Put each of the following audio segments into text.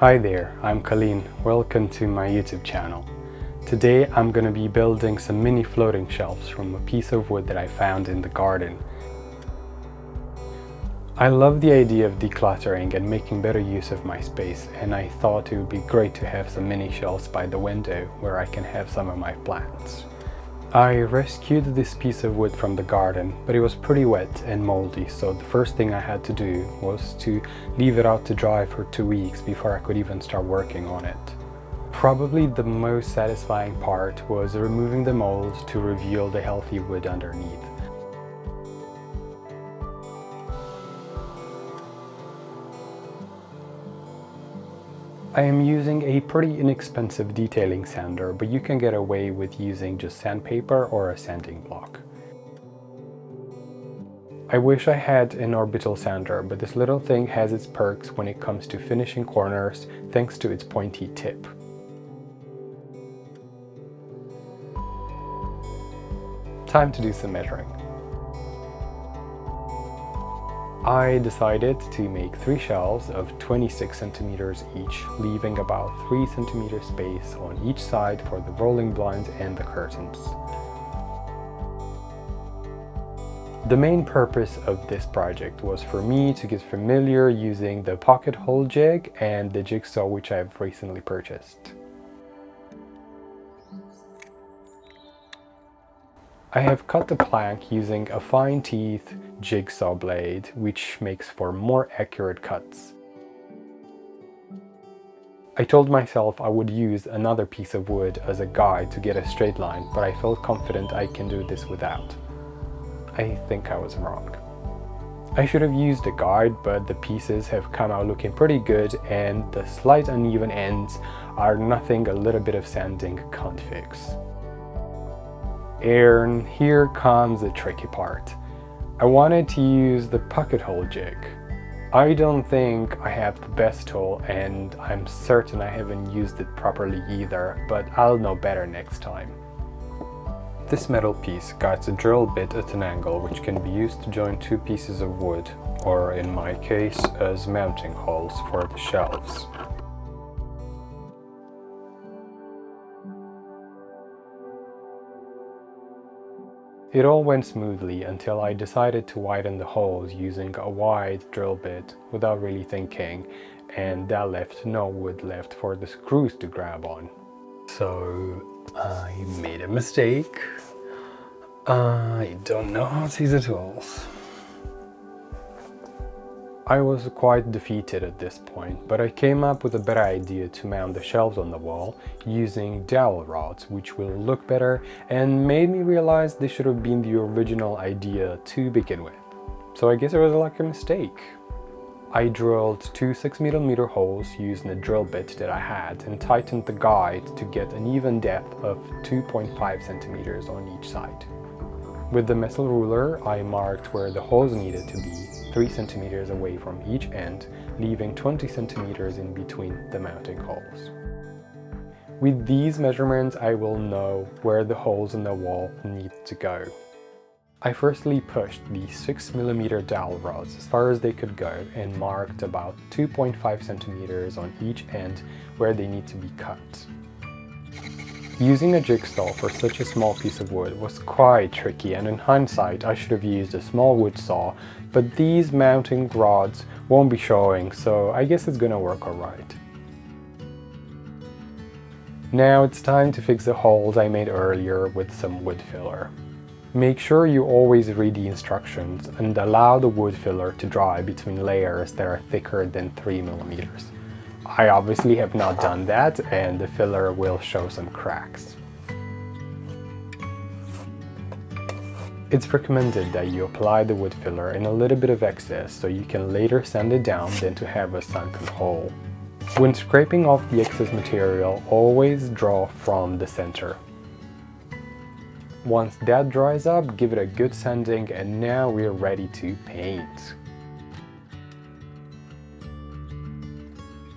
Hi there, I'm Calin. Welcome to my YouTube channel. Today I'm going to be building some mini floating shelves from a piece of wood that I found in the garden. I love the idea of decluttering and making better use of my space, and I thought it would be great to have some mini shelves by the window where I can have some of my plants. I rescued this piece of wood from the garden, but it was pretty wet and moldy, so the first thing I had to do was to leave it out to dry for 2 weeks before I could even start working on it. Probably the most satisfying part was removing the mold to reveal the healthy wood underneath. I am using a pretty inexpensive detailing sander, but you can get away with using just sandpaper or a sanding block. I wish I had an orbital sander, but this little thing has its perks when it comes to finishing corners thanks to its pointy tip. Time to do some measuring. I decided to make 3 shelves of 26 centimeters each, leaving about 3 centimeter space on each side for the rolling blinds and the curtains. The main purpose of this project was for me to get familiar using the pocket hole jig and the jigsaw which I have recently purchased. I have cut the plank using a fine teeth jigsaw blade, which makes for more accurate cuts. I told myself I would use another piece of wood as a guide to get a straight line, but I felt confident I can do this without. I think I was wrong. I should have used a guide, but the pieces have come out looking pretty good, and the slight uneven ends are nothing a little bit of sanding can't fix. And here comes the tricky part. I wanted to use the pocket hole jig. I don't think I have the best tool, and I'm certain I haven't used it properly either, but I'll know better next time. This metal piece guides a drill bit at an angle which can be used to join 2 pieces of wood, or in my case, as mounting holes for the shelves. It all went smoothly until I decided to widen the holes using a wide drill bit without really thinking, and that left no wood left for the screws to grab on. So I made a mistake. I don't know how to use the tools. I was quite defeated at this point, but I came up with a better idea to mount the shelves on the wall using dowel rods, which will look better, and made me realize this should have been the original idea to begin with. So I guess it was like a mistake. I drilled 2 6mm holes using a drill bit that I had and tightened the guide to get an even depth of 2.5 centimeters on each side. With the metal ruler, I marked where the holes needed to be 3 centimeters away from each end, leaving 20 centimeters in between the mounting holes. With these measurements, I will know where the holes in the wall need to go. I firstly pushed the 6mm dowel rods as far as they could go and marked about 2.5 centimeters on each end where they need to be cut. Using a jigsaw for such a small piece of wood was quite tricky, and in hindsight I should have used a small wood saw, but these mounting rods won't be showing, so I guess it's gonna work alright. Now it's time to fix the holes I made earlier with some wood filler. Make sure you always read the instructions and allow the wood filler to dry between layers that are thicker than 3mm. I obviously have not done that, and the filler will show some cracks. It's recommended that you apply the wood filler in a little bit of excess so you can later sand it down than to have a sunken hole. When scraping off the excess material, always draw from the center. Once that dries up, give it a good sanding, and now we're ready to paint.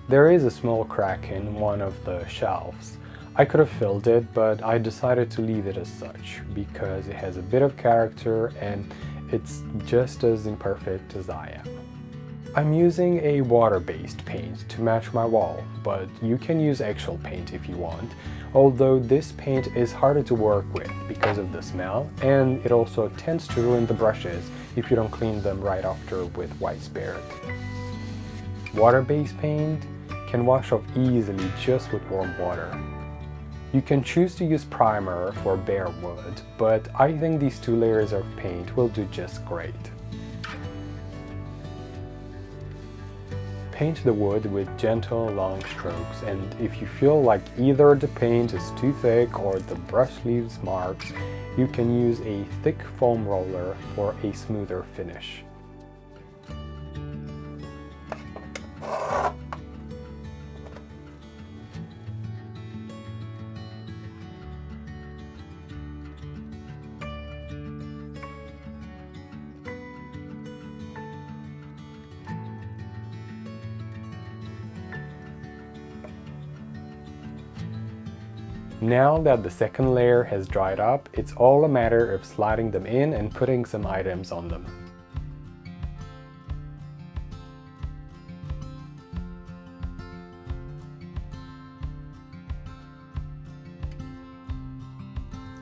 There is a small crack in one of the shelves. I could have filled it, but I decided to leave it as such because it has a bit of character and it's just as imperfect as I am. I'm using a water-based paint to match my wall, but you can use actual paint if you want, although this paint is harder to work with because of the smell, and it also tends to ruin the brushes if you don't clean them right after with white spirit. Water-based paint can wash off easily just with warm water. You can choose to use primer for bare wood, but I think these 2 layers of paint will do just great. Paint the wood with gentle, long strokes, and if you feel like either the paint is too thick or the brush leaves marks, you can use a thick foam roller for a smoother finish. Now that the second layer has dried up, it's all a matter of sliding them in and putting some items on them.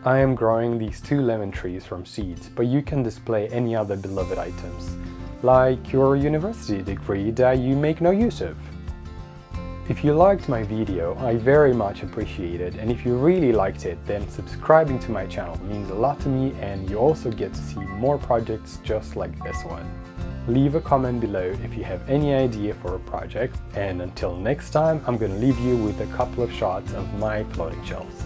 I am growing these 2 lemon trees from seeds, but you can display any other beloved items, like your university degree that you make no use of. If you liked my video, I very much appreciate it, and if you really liked it, then subscribing to my channel means a lot to me, and you also get to see more projects just like this one. Leave a comment below if you have any idea for a project, and until next time, I'm gonna leave you with a couple of shots of my floating shells.